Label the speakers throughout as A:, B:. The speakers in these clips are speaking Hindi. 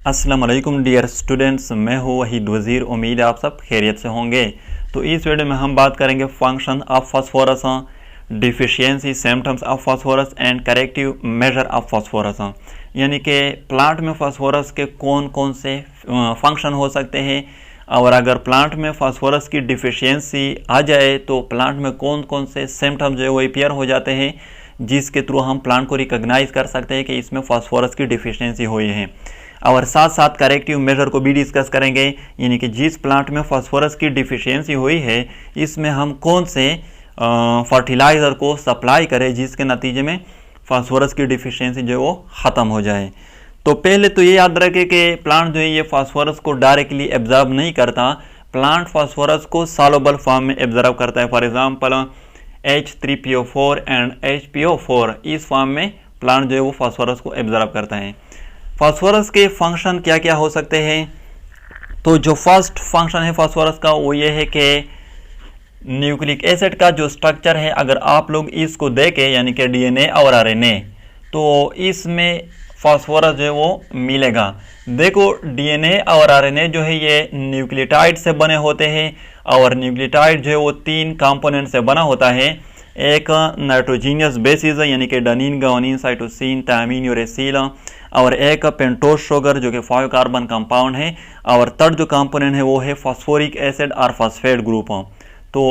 A: अस्सलाम वालेकुम डियर स्टूडेंट्स, मैं हूँ वहीद वज़ीर। उम्मीद है आप सब खैरियत से होंगे। तो इस वीडियो में हम बात करेंगे function of phosphorus, deficiency, symptoms of phosphorus and corrective measure of phosphorus. यानी कि प्लांट में फास्फोरस के कौन कौन से फंक्शन हो सकते हैं, और अगर प्लांट में फास्फोरस की डिफिशियंसी आ जाए तो प्लांट में कौन कौन से सिम्टम्स जो है वो अपीयर हो जाते हैं, जिसके थ्रू हम प्लांट को रिकॉग्नाइज कर सकते हैं कि इसमें फास्फोरस की डिफिशियंसी हुई है। और साथ साथ करेक्टिव मेजर को भी डिस्कस करेंगे, यानी कि जिस प्लांट में फास्फोरस की डिफिशियंसी हुई है इसमें हम कौन से फर्टिलाइज़र को सप्लाई करें जिसके नतीजे में फास्फोरस की डिफिशियंसी जो है वो ख़त्म हो जाए। तो पहले तो ये याद रखें कि प्लांट जो है ये फास्फोरस को डायरेक्टली एब्जॉर्ब नहीं करता, प्लांट फास्फोरस को सॉल्युबल फॉर्म में एब्जॉर्ब करता है। For example H3PO4 and HPO4, इस फॉर्म में प्लांट जो है वो फास्फोरस को एब्जॉर्ब करता है। फास्फोरस के फंक्शन क्या क्या हो सकते हैं? तो जो फर्स्ट फंक्शन है फास्फोरस का वो ये है कि न्यूक्लिक एसिड का जो स्ट्रक्चर है, अगर आप लोग इसको देखें यानी कि डीएनए और आरएनए, तो इसमें फास्फोरस जो है वो मिलेगा। देखो डीएनए और आरएनए जो है ये न्यूक्लियोटाइड से बने होते हैं, और न्यूक्लियोटाइड जो है वो 3 कंपोनेंट से बना होता है। एक नाइट्रोजीनियस बेसिस है यानी कि adenine, guanine, cytosine, thymine, uracil, और एक पेंटोज शुगर जो कि 5 कार्बन कंपाउंड है, और थर्ड जो कंपोनेंट है वो है फास्फोरिक एसिड और फास्फेट ग्रुप। तो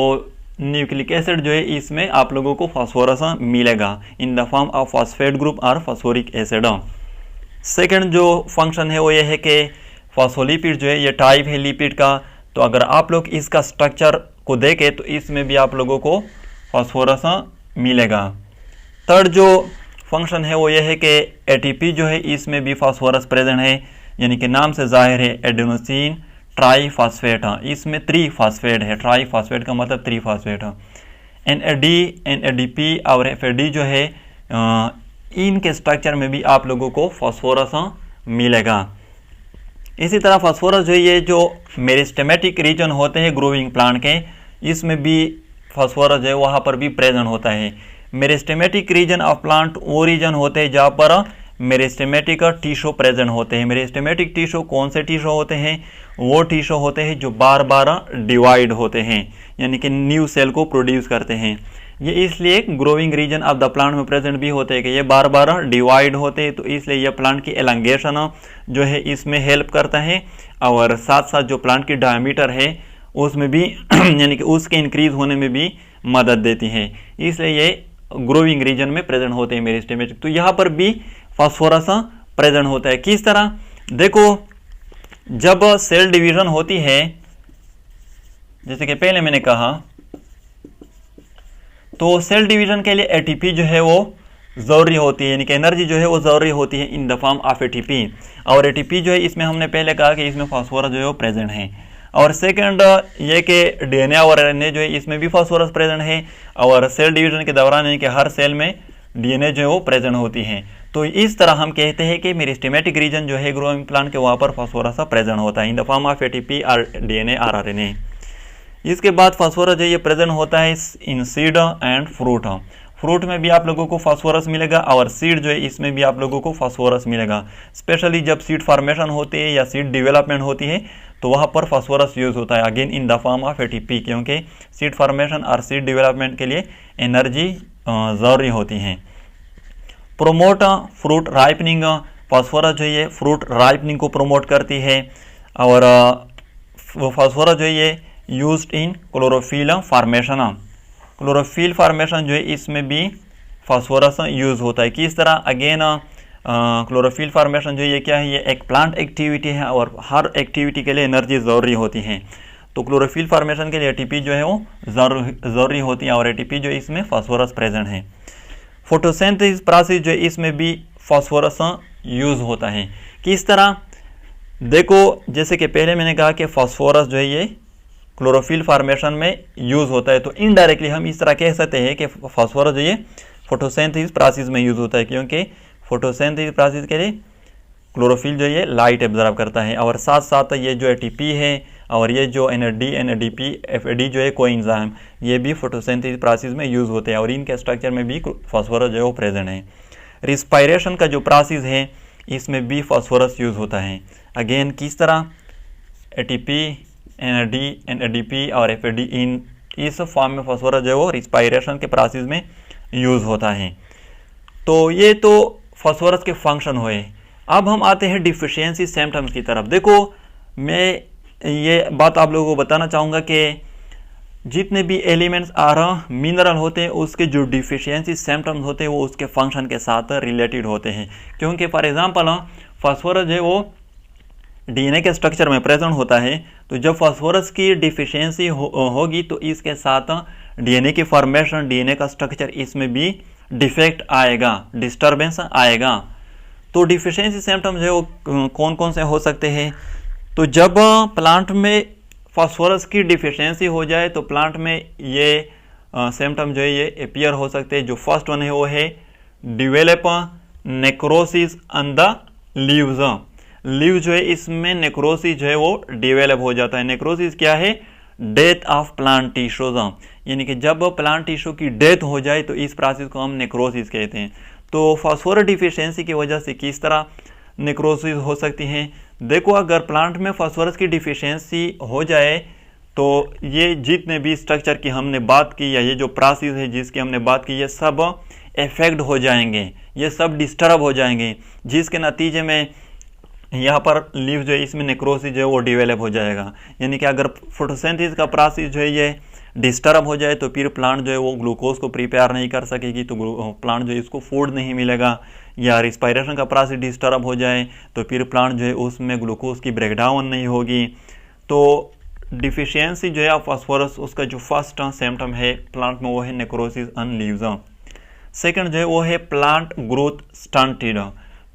A: न्यूक्लिक एसिड जो है इसमें आप लोगों को फास्फोरस मिलेगा in the form of phosphate group और फास्फोरिक एसिड। सेकेंड जो फंक्शन है वो ये है कि फास्फोलिपिड जो है ये टाइप है लिपिड का, तो अगर आप लोग इसका स्ट्रक्चर को देखें तो इसमें भी आप लोगों को फास्फोरस मिलेगा। थर्ड जो फंक्शन है वो ये है कि एटीपी जो है इसमें भी फास्फोरस प्रेजेंट है, यानी कि नाम से जाहिर है एडेनोसिन ट्राईफॉस्फेट, इसमें 3 फास्फेट है। ट्राईफॉस्फेट का मतलब 3 फास्फेट। एनएडी, एनएडीपी और एफएडी जो है इनके स्ट्रक्चर में भी आप लोगों को फास्फोरस मिलेगा। इसी तरह फास्फोरस जो है ये जो मेरिस्टेमेटिक रीजन होते हैं ग्रोइंग प्लांट के, इसमें भी फास्फोरस जो है वहाँ पर भी प्रेजेंट होता है। मेरिस्टेमेटिक रीजन ऑफ प्लांट वो रीजन होते हैं जहाँ पर मेरिस्टेमेटिक टिश्यू प्रेजेंट होते हैं। मेरिस्टेमेटिक टिश्यू कौन से टिश्यू होते हैं? वो टिश्यू होते हैं जो बार बार डिवाइड होते हैं, यानी कि न्यू सेल को प्रोड्यूस करते हैं। ये इसलिए growing region of the plant में प्रेजेंट भी होते हैं कि ये बार बार डिवाइड होते हैं, तो इसलिए ये प्लांट की एलंगेशन जो है इसमें हेल्प करता है, और साथ साथ जो प्लांट की डायमीटर है उसमें भी यानी कि उसके इंक्रीज होने में भी मदद देती है। इसलिए ये ग्रोइंग रीजन में प्रेजेंट होते हैं मेरिस्टेमेटिक। तो यहाँ पर भी फास्फोरस प्रेजेंट होता है। किस तरह? देखो जब सेल डिवीजन होती है, जैसे कि पहले मैंने कहा, तो सेल डिवीजन के लिए एटीपी जो है वो जरूरी होती है, यानी कि एनर्जी जो है वो जरूरी होती है in the form of ATP. और एटीपी जो है इसमें हमने पहले कहा कि इसमें फास्फोरस जो है वो प्रेजेंट है। और सेकंड ये कि डीएनए और आरएनए जो है इसमें भी फास्फोरस प्रेजेंट है, और सेल डिवीजन के दौरान यानी कि हर सेल में डीएनए जो है वो प्रेजेंट होती है। तो इस तरह हम कहते हैं कि मेरिस्टेमेटिक रीजन जो है ग्रोइंग प्लांट के वहाँ पर फास्फोरस प्रेजेंट होता है in the form of ATP और डीएनए और आरएनए। इसके बाद फास्फोरस जो ये प्रेजेंट होता है इन सीड एंड फ्रूट। फ्रूट में भी आप लोगों को फास्फोरस मिलेगा, और सीड जो है इसमें भी आप लोगों को फास्फोरस मिलेगा। स्पेशली जब सीड फॉर्मेशन होती है या सीड डेवलपमेंट होती है तो वहाँ पर फास्फोरस यूज होता है, again in the form of ATP, क्योंकि सीड फॉर्मेशन और सीड डेवलपमेंट के लिए एनर्जी ज़रूरी होती है। प्रोमोट फ्रूट राइपनिंग, फास्फोरस जो है फ्रूट राइपनिंग को प्रोमोट करती है, और फास्फोरस जो है ये used in chlorophyll formation. Chlorophyll formation जो है इसमें भी फास्फोरस यूज होता है। किस तरह? अगेन क्लोरोफिल फॉर्मेशन जो ये क्या है, ये एक प्लांट एक्टिविटी है, और हर एक्टिविटी के लिए एनर्जी ज़रूरी होती है। तो क्लोरोफिल फॉर्मेशन के लिए एटीपी जो है वो ज़रूरी होती है, और एटीपी जो इसमें फास्फोरस प्रेजेंट है। फोटोसिंथेसिस प्रोसेस जो है इसमें भी फास्फोरस यूज होता है। किस तरह? देखो जैसे कि पहले मैंने कहा कि फास्फोरस जो है ये क्लोरोफिल फॉर्मेशन में यूज होता है, तो इनडायरेक्टली हम इस तरह कह सकते हैं कि फास्फोरस जो ये फोटोसिंथेसिस प्रोसेस में यूज होता है, क्योंकि फोटोसिंथेसिस प्रोसेस के लिए क्लोरोफिल जो ये लाइट एब्जॉर्ब करता है, और साथ साथ ये जो एटीपी है और ये जो एनएडी, एनएडीपी, एफएडी जो है कोएंजाइम, ये भी फोटोसिंथेसिस प्रोसेस में यूज होते हैं, और इनके स्ट्रक्चर में भी फास्फोरस जो है वो प्रेजेंट है। रिस्पायरेशन का जो प्रोसेस है इसमें भी फास्फोरस यूज़ होता है। अगेन किस तरह, ATP, NAD, NADP और FAD, इन इस फॉर्म में फास्फोरस जो है वो रिस्पायरेशन के प्रोसेस में यूज़ होता है। तो ये तो फास्फोरस के फंक्शन हुए। अब हम आते हैं डिफिशियंसी सिम्टम्स की तरफ। देखो, मैं ये बात आप लोगों को बताना चाहूँगा कि जितने भी एलिमेंट्स और मिनरल होते हैं उसके जो डिफिशियंसी सिम्टम्स होते हैं वो उसके फंक्शन के साथ रिलेटेड होते हैं। क्योंकि फॉर एग्जांपल फास्फोरस जो है वो DNA के स्ट्रक्चर में प्रेजेंट होता है, तो जब फास्फोरस की डिफिशियंसी होगी तो इसके साथ DNA की फॉर्मेशन, DNA का स्ट्रक्चर, इसमें भी डिफेक्ट आएगा, डिस्टर्बेंस आएगा। तो डिफिशियंसी सिम्टम्स जो है वो कौन कौन से हो सकते हैं? तो जब प्लांट में फास्फोरस की डिफिशियंसी हो जाए तो प्लांट में ये सिम्टम जो है ये अपीयर हो सकते हैं। जो फर्स्ट वन है वो है develop necrosis on the leaves. Leave जो है इसमें नेक्रोसिस जो है वो डिवेलप हो जाता है। नेक्रोसिस क्या है? डेथ ऑफ प्लांट टिश्यूज, यानी कि जब प्लांट टिश्यू की डेथ हो जाए तो इस प्रोसेस को हम नेक्रोसिस कहते हैं। तो फास्फोरस डिफिशियंसी की वजह से किस तरह नेक्रोसिस हो सकती हैं? देखो, अगर प्लांट में फास्फोरस की डिफिशियंसी हो जाए तो ये जितने भी स्ट्रक्चर की हमने बात की या ये जो प्रोसेस है जिसकी हमने बात की, ये सब इफेक्ट हो जाएंगे, ये सब डिस्टर्ब हो जाएंगे, जिसके नतीजे में यहाँ पर लीव जो है इसमें नेक्रोसिस जो है वो डेवलप हो जाएगा। यानी कि अगर फोटोसिंथेसिस का प्रोसेस जो है ये डिस्टर्ब हो जाए तो फिर प्लांट जो है वो ग्लूकोज को प्रिपेयर नहीं कर सकेगी, तो प्लांट जो है इसको फूड नहीं मिलेगा। या रिस्पायरेशन का प्रोसेस डिस्टर्ब हो जाए तो फिर प्लांट जो है उसमें ग्लूकोज की ब्रेकडाउन नहीं होगी। तो डिफिशियंसी जो है फास्फोरस, उसका जो फर्स्ट सिम्टम है प्लांट में वो है नेक्रोसिस ऑन लीव्स। सेकंड जो है वो है plant growth stunted.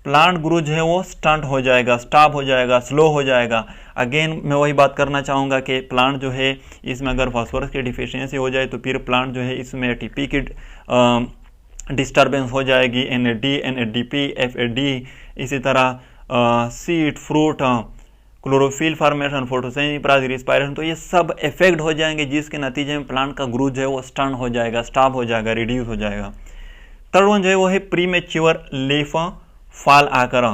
A: Plant growth जो है वो स्टंट हो जाएगा, स्टॉप हो जाएगा, स्लो हो जाएगा। अगेन मैं वही बात करना चाहूँगा कि प्लांट जो है इसमें अगर फास्फोरस की डिफिशियंसी हो जाए तो फिर प्लांट जो है इसमें ATP की डिस्टर्बेंस हो जाएगी, NAD, NADP, FAD, इसी तरह seed, fruit, chlorophyll formation, photosynthesis, respiration, तो ये सब इफेक्ट हो जाएंगे, जिसके नतीजे में प्लांट का ग्रोथ जो है वो स्टंट हो जाएगा, स्टॉप हो जाएगा, रिड्यूस हो जाएगा। थर्ड वन जो है वो है प्रीमेच्योर लीफ फॉल आकर।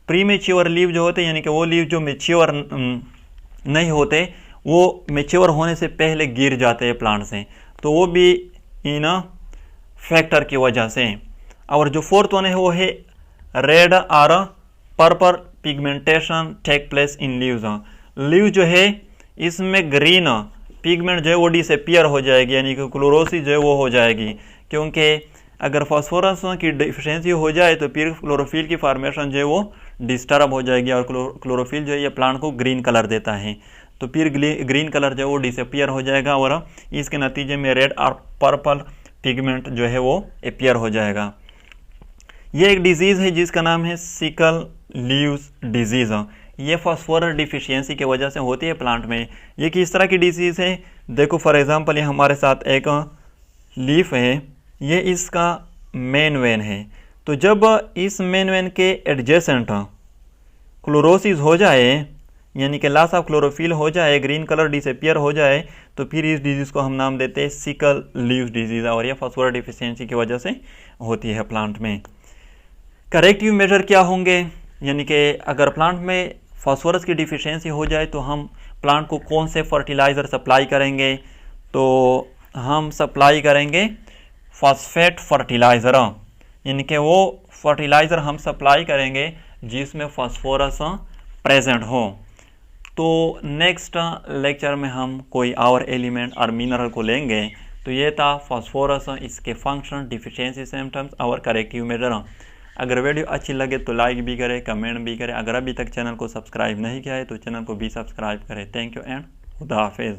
A: प्रीमेच्योर लीव जो होते हैं, यानी कि वो लीव जो मेच्योर नहीं होते, वो मेच्योर होने से पहले गिर जाते हैं प्लांट से, तो वो भी इन फैक्टर की वजह से। और जो फोर्थ वन है वो है रेड और purple pigmentation take place in leaves. Leave जो है इसमें ग्रीन पिगमेंट जो है वो डिसअपीयर हो जाएगी, यानी कि क्लोरोसिस जो है वो हो जाएगी। क्योंकि अगर फास्फोरस की डिफिशियंसी हो जाए तो फिर क्लोरोफिल की फॉर्मेशन जो है वो डिस्टर्ब हो जाएगी, और क्लोरोफिल जो है ये प्लांट को ग्रीन कलर देता है, तो फिर ग्रीन कलर जो है वो डिसअपीयर हो जाएगा और इसके नतीजे में रेड और पर्पल पिगमेंट जो है वो अपीयर हो जाएगा। ये एक डिजीज़ है जिसका नाम है सिकल लीव्स डिजीज़। ये फास्फोरस डिफिशियंसी की वजह से होती है प्लांट में। ये किस तरह की डिजीज़ है? देखो, फॉर एग्जांपल ये हमारे साथ एक लीफ है, ये इसका मेन वेन है। तो जब इस मेन वेन के एडजेसेंट क्लोरोसिस हो जाए, यानी कि लॉस ऑफ क्लोरोफिल हो जाए, ग्रीन कलर डिसअपीयर हो जाए, तो फिर इस डिजीज़ को हम नाम देते हैं सिकल लीव्स डिजीज़, और यह फास्फोरस डिफिशियंसी की वजह से होती है प्लांट में। करेक्टिव मेजर क्या होंगे? यानी कि अगर प्लांट में फास्फोरस की डिफिशियंसी हो जाए तो हम प्लांट को कौन से फर्टिलाइज़र सप्लाई करेंगे? तो हम सप्लाई करेंगे फॉस्फेट फर्टिलाइज़र, यानी कि वो फर्टिलाइज़र हम सप्लाई करेंगे जिसमें फास्फोरस प्रेजेंट हो। तो नेक्स्ट लेक्चर में हम कोई और एलिमेंट और मिनरल को लेंगे। तो ये था फास्फोरस, इसके फंक्शन, डिफिशियंसी सिम्टम्स और करेक्टिव मेजर। अगर वीडियो अच्छी लगे तो लाइक भी करें, कमेंट भी करें। अगर अभी तक चैनल को सब्सक्राइब नहीं किया है तो चैनल को भी सब्सक्राइब करें। थैंक यू एंड खुदा हाफिज़।